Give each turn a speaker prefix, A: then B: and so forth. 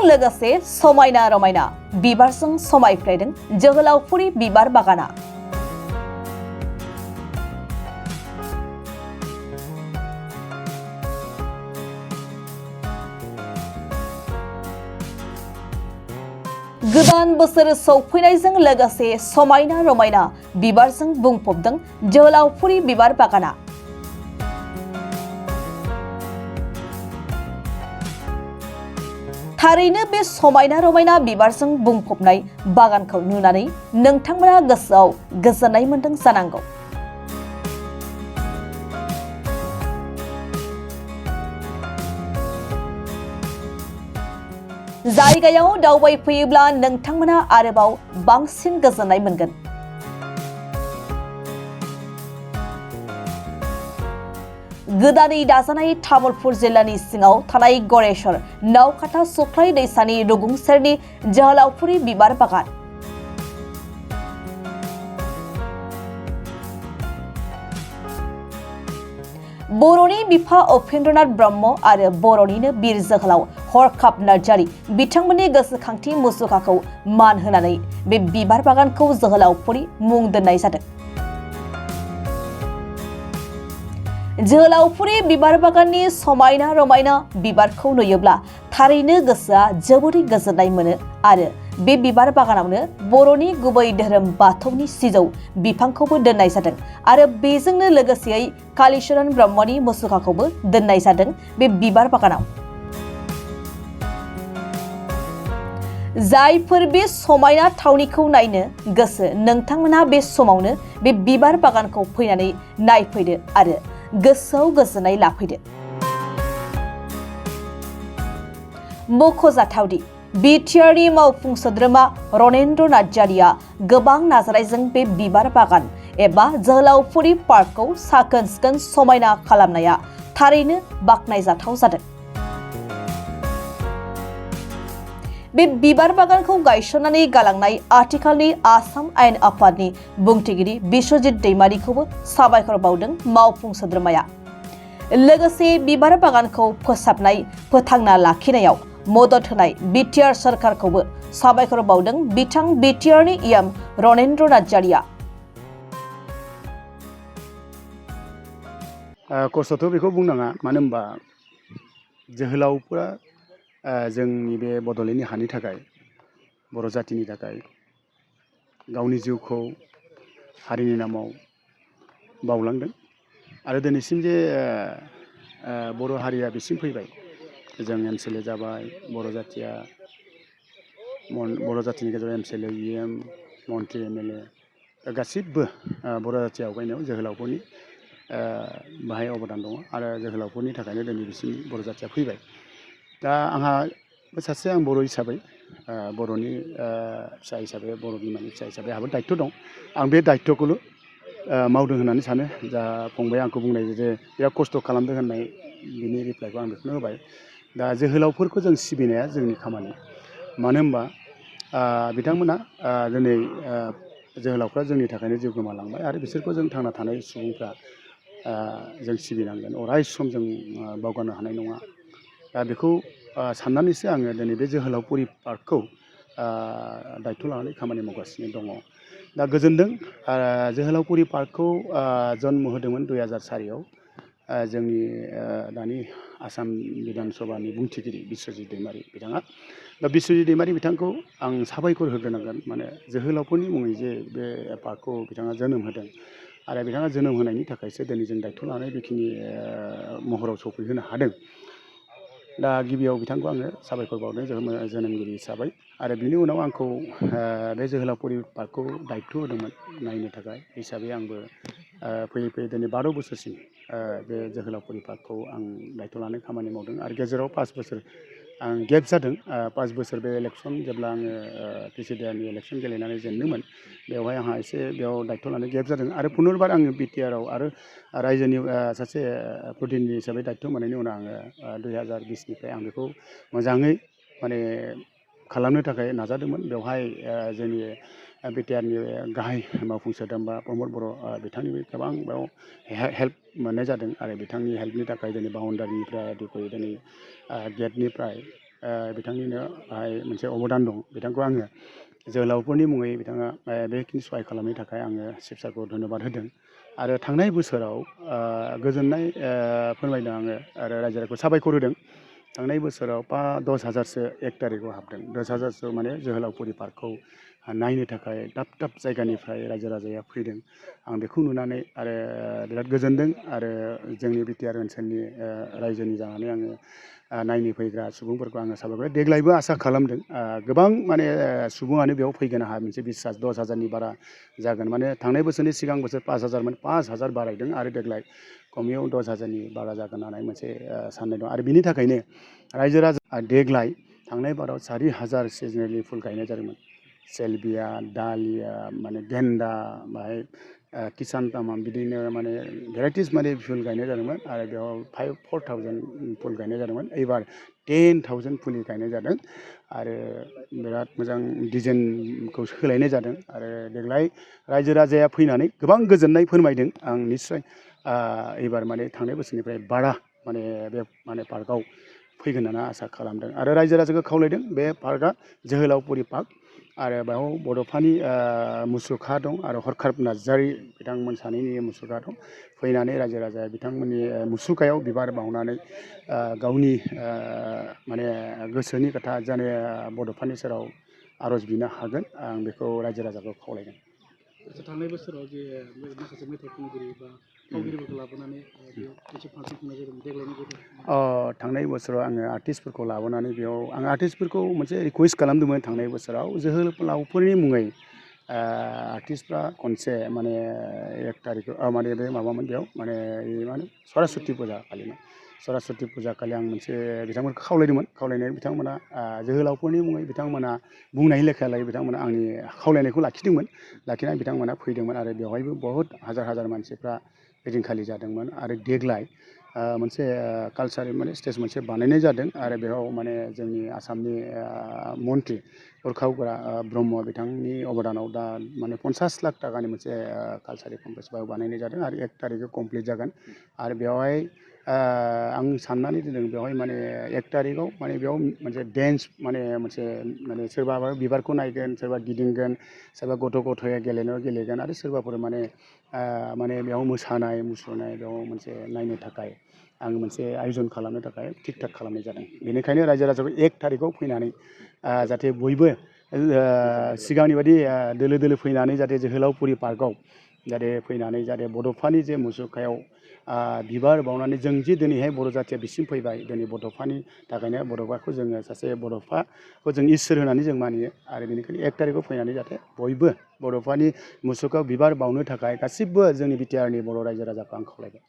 A: लोगोसे समायना रमायना बिबारजों समायफ्लेदों जोहोलावफुरि बिबार बागाना। गोदान बोसोर सौफैनायजों लोगोसे समायना रमायना बिबारजों बुंफबदों जोहोलावफुरि बिबार बागाना। थारैनो बे समायना रमायना बिबारजों बुंफबनाय बागानखौ नुनानै नोंथांमोना गोसोआव गोजोननाय मोनदों जानांगौ। जायगायाव दावबायफैयोब्ला नोंथांमोना आरोबाव बांसिन गोजोननाय मोनगोन। गोदानै दाजानाय तामुलपुर जिल्लानि सिङाव थानाय गरेश्वर नावकाथा सुख्लाय दैसानि रुगुं सेरनि जोहोलावफुरि बिबार बागान। बर'नि बिफा उपेन्द्रनाथ ब्रह्म आरो बर'निनो बिर जोहोलाव हरखाब नार्जारी बिथांमोननि गोसोखांथि मुसुखाखौ मान होनानै बे बिबार बागानखौ जोहोलावफुरि मुं दोननाय जादों। जोहोलावफुरि बिबार बागाननि समायना रमायना बिबारखौ नुयोब्ला थारैनो गोसोआ जोबोरै गोजोननाय मोनो आरो बे बिबार बागानावनो बर'नि गुबै धोरोम बाथौनि सिजौ बिफांखौबो दोननाय जादों आरो बेजोंनो लोगोसेयै कालीचरण ब्रह्मनि मुसुखाखौबो दोननाय जादों बे बिबार बागानाव। जायफोर बे समायना थावनिखौ नायनो गोसो नोंथांमोना बे समावनो बे बिबार बागानखौ फैनानै नायफैदो आरो गोसोआव गोजोननाय लाफैदो। मख'जाथावदि बिटिआरनि मावफुं सोद्रोमा रनेन्द्र नार्जारीया गोबां नाजानायजों बे बिबार बागान एबा जोहोलावफुरि पार्कखौ साखोन सिखोन समायना खालामनाया थारैनो बाख्नायजाथाव जादों। बे बिबार बागानखौ गायसननानै गालांनाय आथिखालनि आसाम आयेन आफादनि बुंथिगिरि बिश्वजित दैमारिखौबो साबायखर बावदों मावफुं सोद्रोमाया। लोगोसे बिबार बागानखौ फोसाबनाय फोथांना लाखिनायाव मदद होनाय बिटिआर सरकारखौबो साबायखर बावदों बिथां बिटिआरनि इएम रनेन्द्र नार्जारीया।
B: खस्थ'थ' बेखौ बुंनाङा, मानो होनबा जोहोलावफोरा जोंनि बे बड'लेण्डनि हानि थाखाय, बर' जातिनि थाखाय गावनि जिउखौ हारिनि नामाव बावलांदों आरो दिनैसिम जे बर' हारिया बिसिम फैबाय, जों एमसिएलए जाबाय, बर' जातिनि गेजेराव एमसिएलए इएम मन्त्रि एमएलए गासिबो बर' जाथि आवगायनायाव जोहोलावफोरनि बाहाय अबदान दङ आरो जोहोलावफोरनि थाखायनो दिनै बिसिम बर' जातिया फैबाय। दा आंहा सासे बर' हिसाबै, बर'नि फिसा हिसाबै, बर' बिमानि फिसा हिसाबै आंहाबो दायित्व दं। आं बे दायित्वखौल' मावदों होननानै सानो। जा फंबाया आंखौ बुंनाय जे बिराद खस्थ' खालामदों होननाय, बिनि रिप्लाइखौ आं बेखौनो होबाय। दा जोहोलावफोरखौ जों सिबिनाया जोंनि खामानि, मानो होनबा बिथांमोना दिनै जोहोलावफ्रा जोंनि थाखायनो जिउ गोमालांबाय आरो बिसोरखौ जों थांना थानाय सुबुंफ्रा जों सिबिनांगोन, अराय सम जों बावगारनो हानाय नङा। दा बेखौ साननानैसो आङो दिनै बे जोहोलावफुरि पार्कखौ दायित्व लानानै खामानि मावगासिनो दङ। दा गोजोनदों। जोहोलावफुरि पार्कखौ जन्म होदोंमोन 2004 जोंनि दानि आसाम बिधान सभानि बुंथिगिरि बिश्वजित दैमारि बिथाङा। दा बिश्वजित दैमारि बिथांखौ आं साबायखर होग्रोनांगोन, माने जोहोलावफोरनि मुङै जे बे पार्कखौ बिथाङा जोनोम होदों आरो बिथाङा जोनोम होनायनि थाखायसो दिनै जों दायित्व लानानै बेखिनि महराव सफैहोनो हादों। दा गिबियाव बिथांखौ आङो साबायखर बावदों जोनोमगिरि हिसाबै, आरो बिनि उनाव आंखौ बे जोहोलावफुरि पार्कखौ दायित्व होदोंमोन नायनो थाखाय हिसाबै आंबो फैयै फैयै दिनै 12 बोसोरसिम बे जोहोलावफुरि पार्कखौ आं दायित्व लानानै खामानि मावदों आरो गेजेराव 5 बोसोर आं गेप जादों। 5 बोसोर बे इलेक्सन जेब्ला आङो प्रेसिडेन्टनि इलेक्सन गेलेनानै जेनदोंमोन, बेवहाय आंहा एसे बेयाव दायित्व लानाय गेप जादों आरो पुनरबार आङो बिटिआरआव आरो रायजोनि सासे प्रतिनिधि हिसाबै दायित्व मोननायनि उनाव आङो 2020निफ्राय आं बेखौ मोजाङै माने खालामनो थाखाय नाजादोंमोन। बेवहाय जोंनि बिटिआरनि गाहाय मावफुं सोद्रोमा प्रमद बर' बिथांनिबो गोबां बेयाव हेल्प मोननाय जादों आरो बिथांनि हेल्पनि थाखाय दिनै बाउन्डारिनिफ्राय दिनै गेटनिफ्राय बिथांनिनो बाहाय मोनसे अबदान दं बिथांखौ आङो जोहोलावफोरनि मुङै बिथाङा बेखिनि सहाय खालामनायनि थाखाय आङो शिब सारखौ धन्यबाद होदों आरो थांनाय बोसोराव गोजोननाय फोरमायदों आङो आरो रायजो राजाखौ साबायखर होदों थांनाय बोसोराव 10,000सो 1 तारिखआव हाबदों 10,000सो माने जोहोलावफुरि पार्कखौ नायनो थाखाय दाब दाब जायगानिफ्राय रायजो राजाया फैदों आं बेखौ नुनानै आरो बिराद गोजोनदों आरो जोंनि बिटिआर ओनसोलनि रायजोनि जानानै आङो नायनो फैग्रा सुबुंफोरखौ आङो साबायखर देग्लायबो आसा खालामदों गोबां माने सुबुङानो बेयाव फैगोन आंहा मोनसे बिसास 10,000नि बारा जागोन माने थांनाय बोसोरनि सिगां बोसोर 5,000मोन 5,000 बारायदों आरो देग्लाय खमैयाव 10,000नि बारा जागोन होननानै मोनसे साननाय दं आरो बिनि थाखायनो रायजो राजा देग्लाय थांनाय बाराव 4,000 सिजनेलि फुल गायनाय जादोंमोन सेलबिया दालिया माने गेन्दा बाहाय किसान तामाम बिदिनो माने भेराइटिस माने फुल गायनाय जादोंमोन आरो बेयाव 4,000 फुल गायनाय जादोंमोन एबार 10,000 फुलि गायनाय जादों आरो बिराद मोजां डिजाइनखौ सोलायनाय जादों आरो देग्लाय रायजो राजाया फैनानै गोबां गोजोननाय फोरमायदों आं निस्सय एबार माने थांनाय बोसोरनिफ्राय बारा माने बे माने पार्कआव फैगोन होनना आसा खालामदों आरो रायजो राजाखौ खावलायदों बे पार्कआ जोहोलावफुरि पार्क आरो बेयाव बड'फानि मुसुखा दं आरो हरखाब नार्जारि बिथांमोन सानैनि मुसुखा दं फैनानै रायजो राजाया बिथांमोननि मुसुखायाव बिबार बावनानै गावनि माने गोसोनि खोथा जाने बड'फानि सेराव आर'ज बिनो हागोन आं बेखौ रायजो राजाखौ खावलायदों
C: थांनाय बोसोराव जे माखासे मेथाइ खनगिरि बा फावगिरिफोरखौ लाबोनानै मोनसे फांसन खुंनाय जादोंमोन देग्लायनि
B: थांनाय बोसोराव आङो आर्टिस्टफोरखौ लाबोनानै बेयाव आं आर्टिस्टफोरखौ मोनसे रिकुवेस्ट खालामदोंमोन थांनाय बोसोराव जोहोलावफोरनि मुङै आर्टिस्टफ्रा खनसे माने 1 तारिख माने बे माबामोन बेयाव माने मा होनो सरस्वती फुजा खालिमोन सरस्वती फुजा खालि आं मोनसे बिथांमोनखौ खावलायदोंमोन खावलायनाय बिथांमोना जोहोलावफोरनि मुङै बिथांमोना बुंनाय लेखायै बिथांमोना आंनि खावलायनायखौ लाखिदोंमोन लाखिनानै बिथांमोना फैदोंमोन आरो बेवहायबो बहुत हाजार मानसिफ्रा ओइदिनखालि जादोंमोन आरो देग्लाय मोनसे कालचारेल माने स्टेज मोनसे बानायनाय जादों आरो बेयाव माने जोंनि आसामनि मन्त्रि उरखाव ब्रह्म बिथांनि अबदानाव दा माने 50 लाख थाखानि मोनसे कालचारेल कमप्लेक्स बानायनाय जादों आरो 1 तारिखआव कमप्लिट जागोन आरो बेवहाय आं साननानै दोनदों बेवहाय माने 1 तारिखआव माने बेयाव मोनसे डेन्स माने सोरबा बिबारखौ नायगोन सोरबा गिदिंगोन सोरबा गथ' गथाया गेलेनायाव गेलेगोन आरो सोरबाफोर माने बेयाव मोसानाय मुसुरनाय बेयाव मोनसे नायनो थाखाय आं मोनसे आयजन खालामनो थाखाय थिक थाक खालामनाय जादों बेनिखायनो रायजो राजाखौ 1 तारिखआव फैनानै जाहाथे बयबो सिगांनि बायदि दोलो दोलो फैनानै जाहाथे जोहोलावफुरि पार्कआव जाहाथे फैनानै जाहाथे बड'फानि जे मुसुखायाव बिबार बावनानै जों जे दिनैहाय बर' जाथिया बिसिम फैबाय दिनै बड'फानि थाखायनो बड'फाखौ जोङो सासे बड'फाखौ जों इसोर होननानै जों मानियो आरो बेनिखायनो 1 तारिखआव फैनानै जाहाथे बयबो बड'फानि मुसुखायाव बिबार बावनो थाखाय गासिबो जोंनि बिटिआरनि बर' रायजो राजाखौ आं खावलायबाय